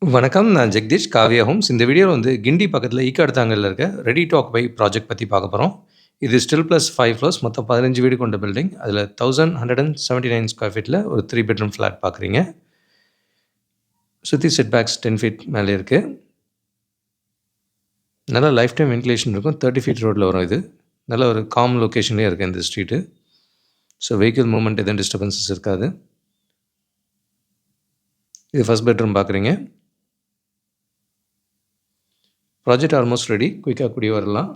வணக்கம். நான் ஜெகதீஷ், காவ்யா ஹோம்ஸ். இந்த வீடியோல வந்து கிண்டி பக்கத்தில ஈக்காடுதாங்கல்ல இருக்க ரெடி டு ஆக்குபை ப்ராஜெக்ட் பத்தி பார்க்க போறோம். இது ஸ்டில் பிளஸ் 5 ஃப்ளோர்ஸ் மொத்தம் 15 வீடு கொண்ட பில்டிங். அதில 1179 ஸ்கொயர் ஃபீட்ல ஒரு 3 பெட்ரூம் ஃபிளாட் பார்க்குறீங்க. சுத்தி செட் பேக்ஸ் 10 ஃபீட் மேலே இருக்கு. நல்ல லைஃப் டைம் வென்டிலேஷன் இருக்கும். 30 ஃபீட் ரோட்ல வரும் இது. நல்ல ஒரு காம் லொகேஷன்லயே இருக்கு இந்த ஸ்ட்ரீட்டு. ஸோ வெஹிக்கிள் மூவ்மெண்ட் எதுவும் டிஸ்டர்பன்ஸஸ் இருக்காது. இது ஃபர்ஸ்ட் பெட்ரூம் பார்க்குறீங்க. Project almost ready. குயிக்காக குடி வரலாம்.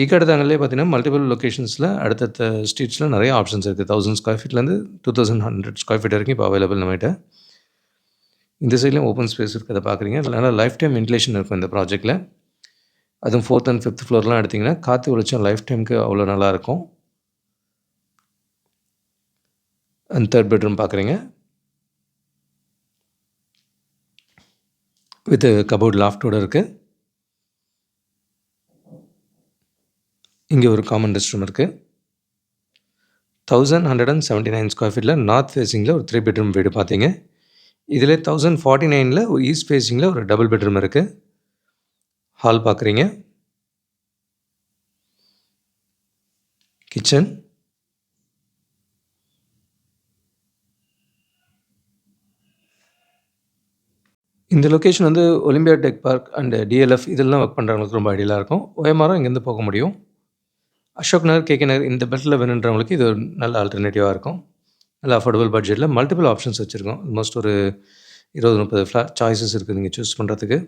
ஈக்காடுதாங்கல்லே பார்த்தீங்கன்னா, மல்டிபிள் லொகேஷன்ஸில் அடுத்தடுத்த ஸ்ட்ரீட்ஸில் நிறைய ஆப்ஷன்ஸ் இருக்குது. 1000 ஸ்கொயர் ஃபீட்லேருந்து 2100 ஸ்கொயர் ஃபீட் வரைக்கும் இப்போ அவைலபிள் நம்மகிட்ட. இந்த சைட்லேயும் ஓப்பன் ஸ்பேஸ் இருக்கிறத பார்க்குறீங்க. நல்ல லைஃப் டைம் வென்டிலேஷன் இருக்கும் இந்த ப்ராஜெக்ட்டில். அதுவும் 4th அண்ட் 5th ஃப்ளோர்லாம் எடுத்திங்கன்னா காற்று வெளிச்சம் லைஃப் டைமுக்கு அவ்வளோ நல்லாயிருக்கும். அண்ட் 3rd பெட்ரூம் பார்க்குறீங்க. வித் கபோர்ட் லாஃப்டோடு இருக்குது. இங்கே ஒரு காமன் ரெஸ்ட் ரூம் இருக்குது. 1179 ஸ்கொயர் ஃபீட்டில் நார்த் ஃபேஸிங்கில் ஒரு 3 பெட்ரூம் வீடு பார்த்தீங்க. இதில் 1049ல் ஒரு ஈஸ்ட் ஃபேஸிங்கில் ஒரு டபுள் பெட்ரூம் இருக்குது. ஹால் பார்க்குறீங்க. கிச்சன். இந்த லொக்கேஷன் வந்து Olympia tech park and DLF இதெல்லாம் ஒர்க் பண்ணுறவங்களுக்கு ரொம்ப ஐடியலாக இருக்கும். ஓஎம்ஆரும் இங்கேருந்து போக முடியும். அசோக் நகர், கேகே நகர் இந்த பெல்ட்டில் வேணுன்றவங்களுக்கு இது ஒரு நல்ல ஆல்டர்னேட்டிவாக இருக்கும். நல்ல அஃபோர்டபுள் பட்ஜெட்டில் மல்டிபிள் ஆப்ஷன்ஸ் வச்சுருக்கோம். ஆல்மோஸ்ட் ஒரு 20-30 ஃப்ளாட் சாய்ஸஸ் இருக்குது நீங்கள் சூஸ் பண்ணுறதுக்கு.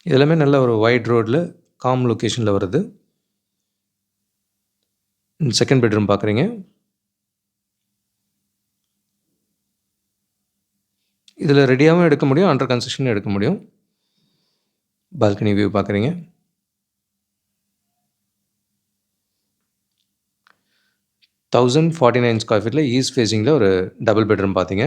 இதெல்லாமே நல்ல ஒரு வைட் ரோடில் காம் லொக்கேஷனில் வருது. செகண்ட் பெட்ரூம் பார்க்குறீங்க. இதில் ரெடியாகவும் எடுக்க முடியும், அண்டர் கன்ஸ்ட்ரக்ஷனும் எடுக்க முடியும். பால்கனி வியூ பார்க்குறீங்க. $1049 ஸ்கொயர் ஃபீட்டில் ஈஸ்ட் ஃபேஸிங்கில் ஒரு டபுள் பெட்ரூம் பார்த்தீங்க.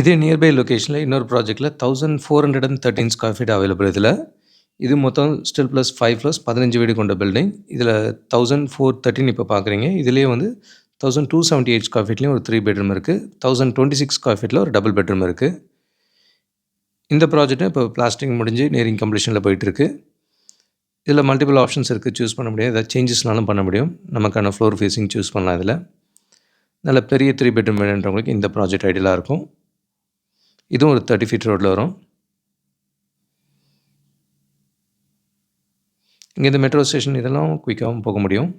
இதே நியர்பை லொக்கேஷனில் இன்னொரு ப்ராஜெக்ட்டில் 1413 ஸ்கொயர் ஃபீட் அவைலபிள் இதில். இது மொத்தம் ஸ்டில் ப்ளஸ் 5 ஃப்ளோர்ஸ் 15 வீடு கொண்ட பில்டிங். இதில் 1413 இப்போ பார்க்குறீங்க. இதுலேயே வந்து 1278 ஸ்கொயர் ஃபீட்லேயும் ஒரு 3 பெட்ரூம் இருக்குது. 1026 ஸ்கொயர் ஃபீட்டில் ஒரு டபுள் பெட்ரூம் இருக்குது. இந்த ப்ராஜெக்ட்டும் இப்போ பிளாஸ்டிங் முடிஞ்சு நியரிங் கம்ப்ளீஷனில் போயிட்டுருக்கு. இதில் மல்டிபிள் ஆப்ஷன்ஸ் இருக்குது. சூஸ் பண்ண முடியும். ஏதாவது சேஞ்சஸ்னாலும் பண்ண முடியும். நமக்கான ஃப்ளோர் ஃபேஸிங் சூஸ் பண்ணலாம் இதில். நல்ல பெரிய 3 பெட்ரூம் வேணுன்றவங்களுக்கு இந்த ப்ராஜெக்ட் ஐடியலாக இருக்கும். இதுவும் ஒரு 30 ஃபீட் ரோட்டில் வரும். இங்கேருந்து மெட்ரோ ஸ்டேஷன் இதெல்லாம் குயிக்காகவும் போக முடியும்.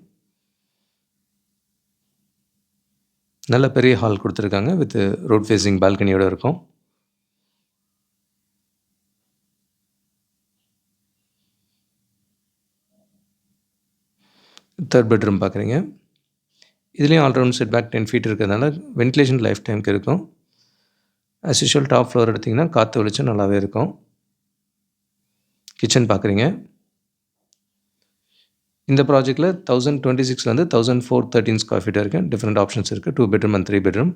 நல்ல பெரிய ஹால் கொடுத்துருக்காங்க. வித் ரோட் ஃபேஸிங் பால்கனியோடு இருக்கும். தேர்ட் பெட்ரூம் பார்க்குறீங்க. இதுலேயும் ஆல்ரவுண்ட் செட் பேக் 10 ஃபீட் இருக்கிறதுனால வென்டிலேஷன் லைஃப் டைமுக்கு இருக்கும். ஆஸ் யூஷுவல் டாப் ஃப்ளோர் எடுத்திங்கன்னா காற்று வெளிச்சம் நல்லாவே இருக்கும். கிச்சன் பார்க்குறீங்க. இந்த ப்ராஜெக்ட்டில் 1026லேருந்து 1413 ஸ்கொயர் ஃபீட் வரைக்கும் டிஃப்ரெண்ட் ஆப்ஷன்ஸ் இருக்குது. 2 பெட்ரூம் அண்ட் 3 பெட்ரூம்.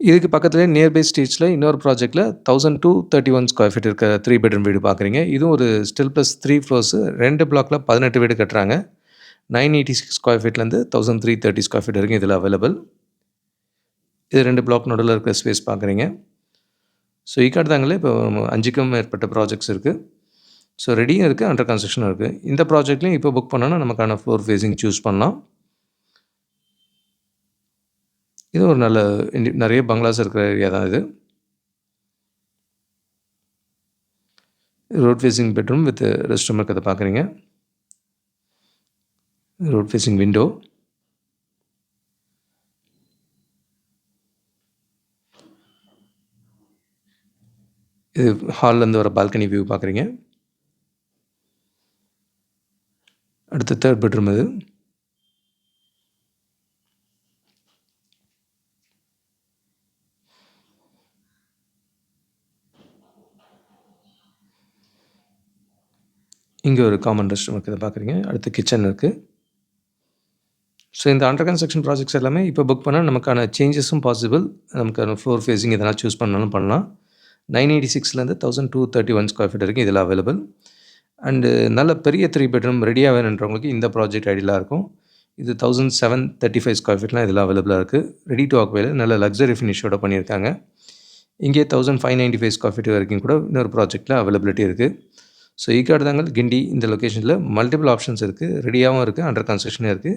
இதுக்கு பக்கத்துலேயே நியர்பை ஸ்ட்ரீட்ஸில் இன்னொரு ப்ராஜெக்ட்டில் 1231 ஸ்கொயர் ஃபீட் இருக்க 3 பெட்ரூம் வீடு பார்க்குறீங்க. இதுவும் ஒரு ஸ்டில் ப்ளஸ் 3 ஃப்ளோர்ஸு 2 பிளாக்கில் 18 வீடு கட்டுறாங்க. 986 ஸ்கொயர் ஃபீட்லேருந்து 1330 ஸ்கொயர் ஃபீட் வரைக்கும் இதில் அவைலபிள். இது 2 பிளாக் நடுவில் இருக்கிற ஸ்பேஸ் பார்க்குறீங்க. ஸோ ஈக்காடுதாங்கல்ல இப்போ 5க்கும் மேற்பட்ட ப்ராஜெக்ட்ஸ் இருக்குது. ஸோ ரெடியும் இருக்குது, அண்டர் கன்ஸ்ட்ரக்ஷனும் இருக்குது. இந்த ப்ராஜெக்ட்லேயும் இப்போ புக் பண்ணோன்னா நமக்கான ஃப்ளோர் ஃபேஸிங் சூஸ் பண்ணலாம். இது ஒரு நல்ல நிறைய பங்களாஸ் இருக்கிற ஏரியா தான் இது. Road facing bedroom with rest room இருக்கிறத பார்க்குறீங்க. Road facing window. இது ஹால்லேருந்து வர பால்கனி வியூ பார்க்குறீங்க. அடுத்து தேர்ட் பெட்ரூம் இது. இங்கே ஒரு காமன் ரெஸ்ட் ரூம் இருக்கிறத பார்க்குறீங்க. அடுத்து கிச்சன் இருக்குது. ஸோ இந்த அண்டர் கன்ஸ்ட்ரக்ஷன் ப்ராஜெக்ட்ஸ் எல்லாமே இப்போ புக் பண்ணால் நமக்கான சேஞ்சஸும் பாசிபிள். நமக்கான ஃப்ளோர் ஃபேஸிங் எதனா சூஸ் பண்ணாலும் பண்ணலாம். 986லேருந்து 1231 ஸ்கொயர் ஃபீட் வரைக்கும் இதில் அவைலபிள். அண்டு நல்ல பெரிய 3 பெட்ரூம் ரெடியாக வேணுன்றவங்களுக்கு இந்த ப்ராஜெக்ட் ஐடியலாக இருக்கும். இது 1735 ஸ்கொயர் ஃபீட்லாம் இதில் அவைலபிளாக இருக்குது. ரெடி டு ஆக்குபையில் நல்ல லக்ஸரி ஃபினிஷோட பண்ணியிருக்காங்க. இங்கே 1595 ஸ்கொயர் ஃபீட் வரைக்கும் கூட இன்னொரு ப்ராஜெக்ட்டில் அவைலபிலிட்டி இருக்குது. ஸோ ஈக்காடுதாங்கல், கிண்டி இந்த லொக்கேஷனில் மல்டிபிள் ஆப்ஷன்ஸ் இருக்குது. ரெடியாகவும் இருக்குது, அண்டர் கன்ஸ்ட்ரக்ஷனும் இருக்குது.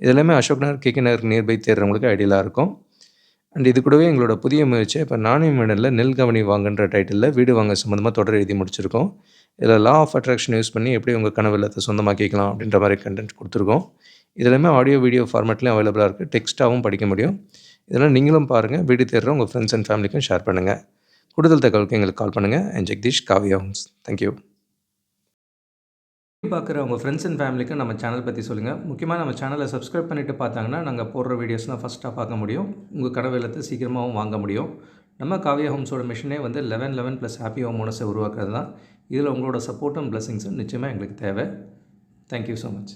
இது எல்லாமே அசோக் நகர், கேகே நகர் நியர்பை தேடுறவங்களுக்கு ஐடியலாக இருக்கும். அண்ட் இது கூடவே எங்களோட புதிய முயற்சியை இப்போ நானே மேடலில் நெல் கவனி வாங்கன்ற டைட்டிலில் வீடு வாங்க சம்மந்தமாக தொடர் எழுதி முடிச்சிருக்கோம். இதில் லா ஆஃப் அட்ராக்ஷன் யூஸ் பண்ணி எப்படி உங்கள் கனவு இல்லத்தை சொந்தமாக்கிக்கலாம் அப்படின்ற மாதிரி கண்டென்ட் கொடுத்துருக்கோம். இதெல்லாமே ஆடியோ வீடியோ ஃபார்மேட்லேயும் அவைலபிளாக இருக்குது. டெக்ஸ்ட்டாகவும் படிக்க முடியும். இதெல்லாம் நீங்களும் பாருங்கள். வீடு தேடுற உங்கள் ஃப்ரெண்ட்ஸ் அண்ட் ஃபேமிலிக்கும் ஷேர் பண்ணுங்கள். கூடுதல் தகவலுக்கு எங்களுக்கு கால் பண்ணுங்கள். And Jagadish, Kavya homes. Thank you. பார்க்குற உங்கள் ஃப்ரெண்ட்ஸ் அண்ட் ஃபேமிலிக்கு நம்ம சேனல் பற்றி சொல்லுங்கள். முக்கியமாக நம்ம சேனலை சப்ஸ்கிரைப் பண்ணிவிட்டு பார்த்தாங்கன்னா நாங்கள் போடுற வீடியோஸ்லாம் ஃபஸ்ட்டாக பார்க்க முடியும். உங்கள் கனவு இல்லத்தை சீக்கிரமாகவும் வாங்க முடியும். நம்ம காவியா ஹோம்ஸோட மிஷனே வந்து 11 ப்ளஸ் ஹாப்பி ஹோம் ஓனர்ஸை உருவாக்குறது தான். இதில் உங்களோட சப்போர்ட்டும் பிளஸிங்ஸும் நிச்சயமாக எங்களுக்கு தேவை. Thank you so much.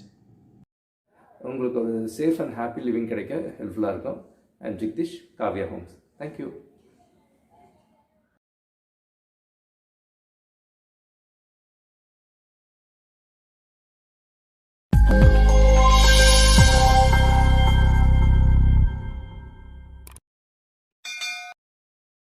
உங்களுக்கு ஒரு சேஃப் அண்ட் ஹாப்பி லிவிங் கிடைக்க ஹெல்ப்ஃபுல்லாக இருக்கும். And Jagadish, Kavya homes. Thank you.